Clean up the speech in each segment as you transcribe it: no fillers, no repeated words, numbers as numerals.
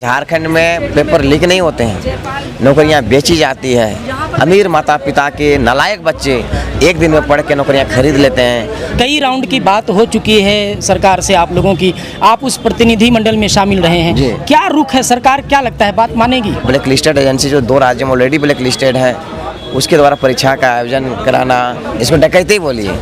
झारखंड में paper leak नहीं होते हैं, नौकरियां बेची जाती है। अमीर माता पिता के नालायक बच्चे एक दिन में पढ़ के नौकरियां खरीद लेते हैं। कई राउंड की बात हो चुकी है सरकार से आप लोगों की, आप उस प्रतिनिधि मंडल में शामिल रहे हैं, क्या रुख है सरकार, क्या लगता है बात मानेगी? ब्लैक लिस्टेड एजेंसी जो 2 राज्यों में ऑलरेडी ब्लैक लिस्टेड है, उसके द्वारा परीक्षा का आयोजन कराना, इसमें डकैती बोलिए,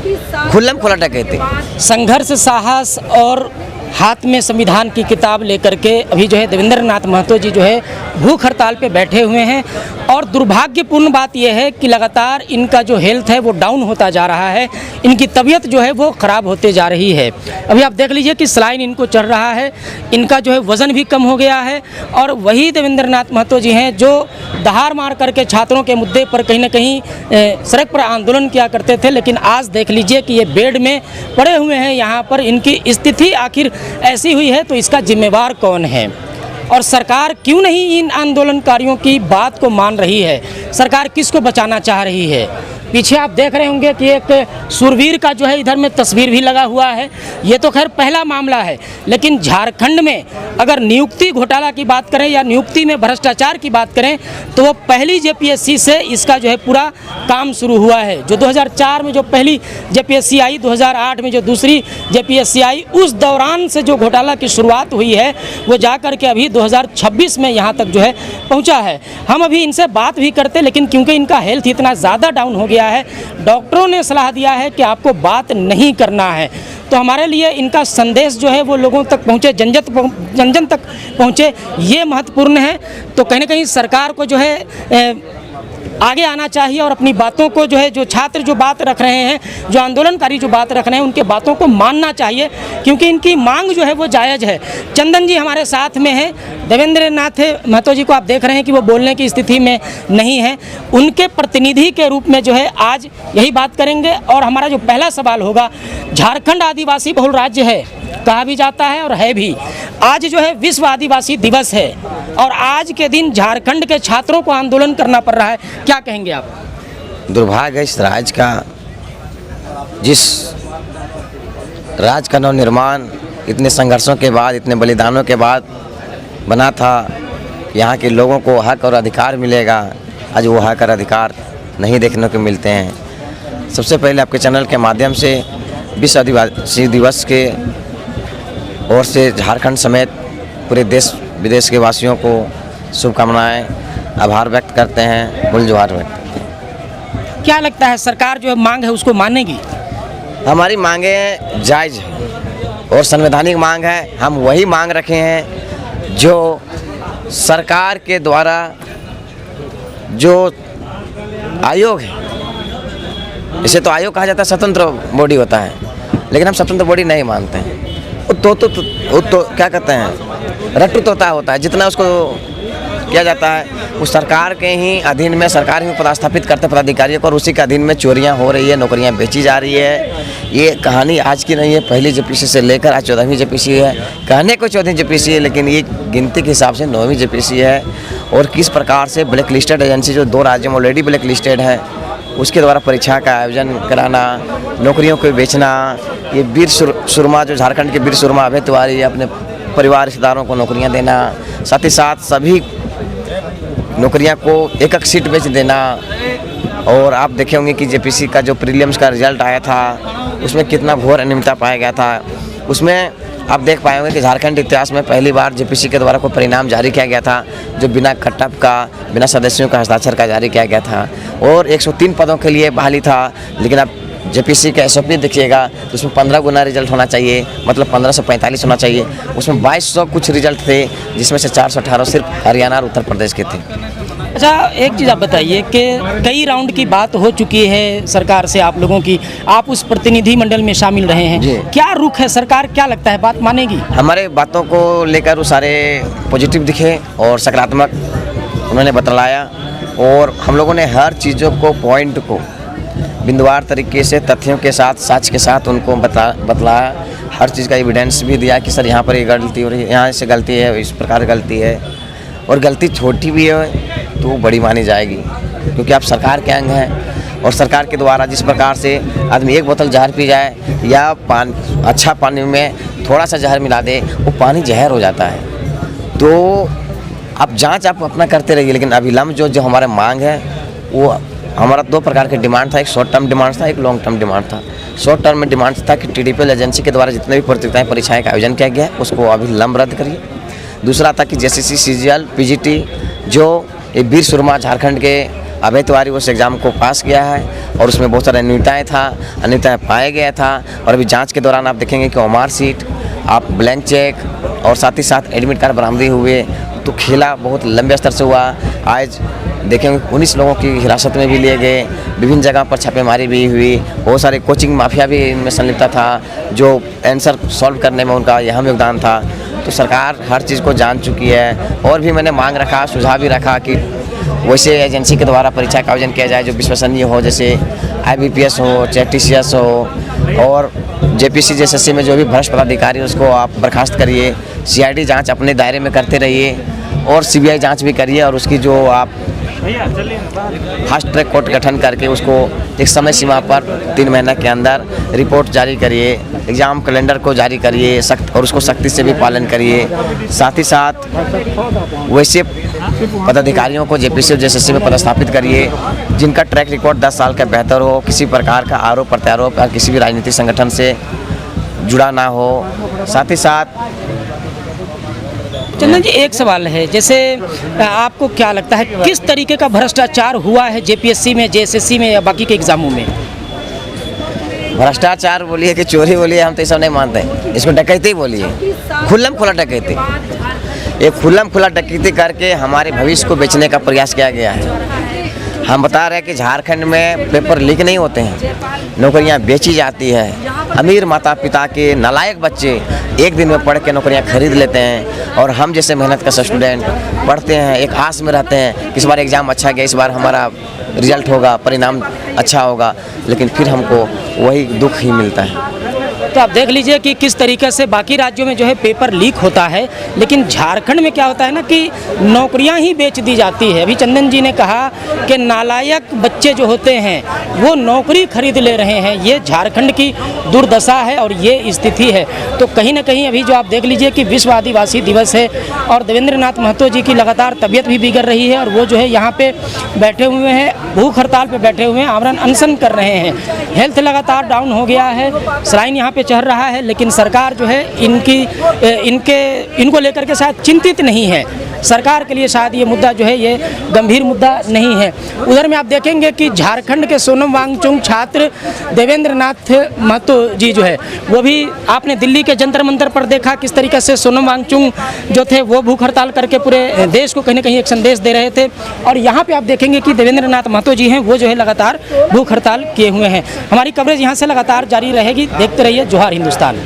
खुल्लम खुला डकैती। संघर्ष, साहस और हाथ में संविधान की किताब लेकर के अभी जो है देवेंद्र नाथ महतो जी जो है भूख हड़ताल पे बैठे हुए हैं। और दुर्भाग्यपूर्ण बात यह है कि लगातार इनका जो हेल्थ है वो डाउन होता जा रहा है, इनकी तबीयत जो है वो ख़राब होते जा रही है। अभी आप देख लीजिए कि सलाइन इनको चढ़ रहा है, इनका जो है वज़न भी कम हो गया है। और वही देवेंद्र नाथ महतो जी हैं जो दहाड़ मार करके छात्रों के मुद्दे पर कहीं ना कहीं सड़क पर आंदोलन किया करते थे, लेकिन आज देख लीजिए कि ये बेड में पड़े हुए हैं। यहाँ पर इनकी स्थिति आखिर ऐसी हुई है तो इसका जिम्मेवार कौन है और सरकार क्यों नहीं इन आंदोलनकारियों की बात को मान रही है? सरकार किसको बचाना चाह रही है? पीछे आप देख रहे होंगे कि एक सुरवीर का जो है इधर में तस्वीर भी लगा हुआ है। ये तो खैर पहला मामला है, लेकिन झारखंड में अगर नियुक्ति घोटाला की बात करें या नियुक्ति में भ्रष्टाचार की बात करें तो वो पहली जेपीएससी से इसका जो है पूरा काम शुरू हुआ है। जो 2004 में जो पहली जेपीएससी आई, 2008 में जो दूसरी जेपीएससी आई, उस दौरान से जो घोटाला की शुरुआत हुई है वो जा कर के अभी 2026 में यहाँ तक जो है पहुँचा है। हम अभी इनसे बात भी करते, लेकिन क्योंकि इनका हेल्थ इतना ज़्यादा डाउन हो गया है, डॉक्टरों ने सलाह दिया है कि आपको बात नहीं करना है। तो हमारे लिए इनका संदेश जो है वो लोगों तक पहुँचे, जन जन तक पहुँचे, ये महत्वपूर्ण है। तो कहीं ना कहीं सरकार को जो है आगे आना चाहिए और अपनी बातों को जो है, जो छात्र जो बात रख रहे हैं, जो आंदोलनकारी जो बात रख रहे हैं, उनके बातों को मानना चाहिए, क्योंकि इनकी मांग जो है वो जायज़ है। चंदन जी हमारे साथ में हैं। देवेंद्र नाथ महतो जी को आप देख रहे हैं कि वो बोलने की स्थिति में नहीं है, उनके प्रतिनिधि के रूप में जो है आज यही बात करेंगे। और हमारा जो पहला सवाल होगा, झारखंड आदिवासी बहुल राज्य है, कहा भी जाता है और है भी। आज जो है विश्व आदिवासी दिवस है और आज के दिन झारखंड के छात्रों को आंदोलन करना पड़ रहा है, क्या कहेंगे आप? दुर्भाग्य इस राज्य का, जिस राज्य का नवनिर्माण इतने संघर्षों के बाद, इतने बलिदानों के बाद बना था, यहाँ के लोगों को हक और अधिकार मिलेगा, आज वो हक और अधिकार नहीं देखने को मिलते हैं। सबसे पहले आपके चैनल के माध्यम से विश्व आदिवासी दिवस के ओर से झारखंड समेत पूरे देश विदेश के वासियों को शुभकामनाएं, आभार व्यक्त करते हैं, बुल जोहार व्यक्त। क्या लगता है सरकार जो मांग है उसको मानेगी? हमारी मांगें जायज़ हैं और संवैधानिक मांग है। हम वही मांग रखे हैं जो सरकार के द्वारा जो आयोग है, इसे तो आयोग कहा जाता है, स्वतंत्र बॉडी होता है, लेकिन हम स्वतंत्र बॉडी नहीं मानते हैं। तो क्या कहते हैं, रट्टू तोता होता है, जितना उसको किया जाता है उस सरकार के ही अधीन में, सरकार ही पदस्थापित करते पदाधिकारियों को, और उसी के अधीन में चोरियां हो रही है, नौकरियां बेची जा रही है। ये कहानी आज की नहीं है, पहली जेपीसी से लेकर आज 14वीं जेपीसी है। कहने को 14वीं जेपीसी है, लेकिन ये गिनती के हिसाब से 9वीं जेपीसी है। और किस प्रकार से ब्लैक लिस्टेड एजेंसी जो 2 राज्यों में ऑलरेडी ब्लैक लिस्टेड है, उसके द्वारा परीक्षा का आयोजन कराना, नौकरियों को बेचना। ये वीर सुरमा जो झारखंड के वीर सुरमा अभय तिवारी अपने परिवार रिश्तेदारों को नौकरियां देना, साथ ही साथ सभी नौकरियां को एक एक सीट बेच देना। और आप देखे होंगे कि जेपीसी का जो प्रीलिम्स का रिजल्ट आया था उसमें कितना घोर अनियमितता पाया गया था। उसमें आप देख पाए होंगे कि झारखंड इतिहास में पहली बार जेपीसी के द्वारा कोई परिणाम जारी किया गया था जो बिना कटअप का, बिना सदस्यों का हस्ताक्षर का जारी किया गया था। और 103 पदों के लिए बहाली था, लेकिन आप जेपीसी का एसओपी देखिएगा तो उसमें 15 गुना रिजल्ट होना चाहिए, मतलब 1545 होना चाहिए। उसमें 2200 कुछ रिजल्ट थे, जिसमें से 418 सिर्फ हरियाणा और उत्तर प्रदेश के थे। अच्छा, एक चीज़ आप बताइए कि कई राउंड की बात हो चुकी है सरकार से आप लोगों की, आप उस प्रतिनिधि मंडल में शामिल रहे हैं, क्या रुख है सरकार, क्या लगता है बात मानेगी? हमारे बातों को लेकर वो सारे पॉजिटिव दिखे और सकारात्मक उन्होंने बतलाया, और हम लोगों ने हर चीज़ों को, पॉइंट को बिंदुवार तरीके से तथ्यों के साथ, साक्ष्य के साथ उनको बतलाया। हर चीज़ का एविडेंस भी दिया कि सर यहाँ पर ये गलती हो रही है, यहाँ से गलती है, इस प्रकार गलती है, और गलती छोटी भी है तो बड़ी मानी जाएगी, क्योंकि आप सरकार के अंग हैं। और सरकार के द्वारा जिस प्रकार से आदमी एक बोतल जहर पी जाए या अच्छा पानी में थोड़ा सा जहर मिला दे, वो पानी जहर हो जाता है। तो आप जांच आप अपना करते रहिए, लेकिन अविलंब जो हमारा मांग है वो हमारा 2 प्रकार के डिमांड था। एक शॉर्ट टर्म डिमांड था, एक लॉन्ग टर्म डिमांड था। शॉर्ट टर्म में डिमांड था कि TDPL एजेंसी के द्वारा जितने भी प्रतियोगिताएं परीक्षाएं का आयोजन किया गया है उसको अविलंब रद्द करिए। दूसरा था कि JCC CGL PGT जो ये वीर सुरमा झारखंड के अभय तिवारी उस एग्ज़ाम को पास किया है और उसमें बहुत सारे अनियमितताएँ पाया गया था। और अभी जांच के दौरान आप देखेंगे कि OMR सीट, आप ब्लैंक चेक और साथ ही साथ एडमिट कार्ड बरामदी हुए। तो खेला बहुत लंबे स्तर से हुआ। आज देखेंगे 19 लोगों की हिरासत में भी लिए गए, विभिन्न जगह पर छापेमारी भी हुई। बहुत सारे कोचिंग माफिया भी इनमें संलिप्त था जो आंसर सॉल्व करने में उनका अहम योगदान था। तो सरकार हर चीज़ को जान चुकी है। और भी मैंने मांग रखा, सुझाव भी रखा कि वैसे एजेंसी के द्वारा परीक्षा का आयोजन किया जाए जो विश्वसनीय हो, जैसे IBPS हो, चाहे TCS हो, और JPC JSSC में जो भी भ्रष्ट पदाधिकारी उसको आप बर्खास्त करिए। CID जांच अपने दायरे में करते रहिए और CBI जांच भी करिए। और उसकी जो आप फास्ट ट्रैक कोर्ट गठन करके उसको एक समय सीमा पर 3 महीने के अंदर रिपोर्ट जारी करिए। एग्ज़ाम कैलेंडर को जारी करिए और उसको सख्ती से भी पालन करिए। साथ ही साथ वैसे पदाधिकारियों को JPC और JSSC में पदस्थापित करिए जिनका ट्रैक रिकॉर्ड 10 साल का बेहतर हो, किसी प्रकार का आरोप प्रत्यारोप या किसी भी राजनीतिक संगठन से जुड़ा ना हो। साथ ही साथ चंदन जी, एक सवाल है, जैसे आपको क्या लगता है किस तरीके का भ्रष्टाचार हुआ है JPSC में, JSSC में या बाकी के एग्जामों में? भ्रष्टाचार बोलिए कि चोरी बोलिए, हम तो ये सब नहीं मानते। इसको डकैती बोलिए, खुल्लम खुला डकैती। ये खुल्लम खुला डकैती करके हमारे भविष्य को बेचने का प्रयास किया गया है। हम बता रहे हैं कि झारखंड में पेपर लीक नहीं होते हैं, नौकरियां बेची जाती है। अमीर माता पिता के नालायक बच्चे एक दिन में पढ़ के नौकरियां खरीद लेते हैं और हम जैसे मेहनत का स्टूडेंट पढ़ते हैं, एक आस में रहते हैं कि इस बार एग्ज़ाम अच्छा गया, इस बार हमारा रिजल्ट होगा, परिणाम अच्छा होगा, लेकिन फिर हमको वही दुख ही मिलता है। तो आप देख लीजिए कि किस तरीके से बाकी राज्यों में जो है पेपर लीक होता है, लेकिन झारखंड में क्या होता है ना कि नौकरियां ही बेच दी जाती है। अभी चंदन जी ने कहा कि नालायक बच्चे जो होते हैं वो नौकरी खरीद ले रहे हैं। ये झारखंड की दुर्दशा है और ये स्थिति है। तो कहीं ना कहीं अभी जो आप देख लीजिए कि विश्व आदिवासी दिवस है और देवेंद्र नाथ महतो जी की लगातार तबीयत भी बिगड़ रही है और वो जो है यहाँ पे बैठे हुए हैं, भूख हड़ताल पे बैठे हुए हैं, आमरण अनशन कर रहे हैं। हेल्थ लगातार डाउन हो गया है, सलाइन यहाँ पे चढ़ रहा है, लेकिन सरकार जो है इनको लेकर के शायद चिंतित नहीं है। सरकार के लिए शायद ये मुद्दा जो है ये गंभीर मुद्दा नहीं है। उधर में आप देखेंगे कि झारखंड के सोनम वांगचुक छात्र देवेंद्र नाथ महतो जी जो है वो भी आपने दिल्ली के जंतर मंतर पर देखा किस तरीके से सोनम वांगचुक जो थे वो भूख हड़ताल करके पूरे देश को कहीं ना कहीं एक संदेश दे रहे थे। और यहाँ पे आप देखेंगे कि देवेंद्र नाथ महतो जी हैं वो जो है लगातार भूख हड़ताल किए हुए हैं। हमारी कवरेज यहाँ से लगातार जारी रहेगी, देखते रहिए जोहार हिंदुस्तान।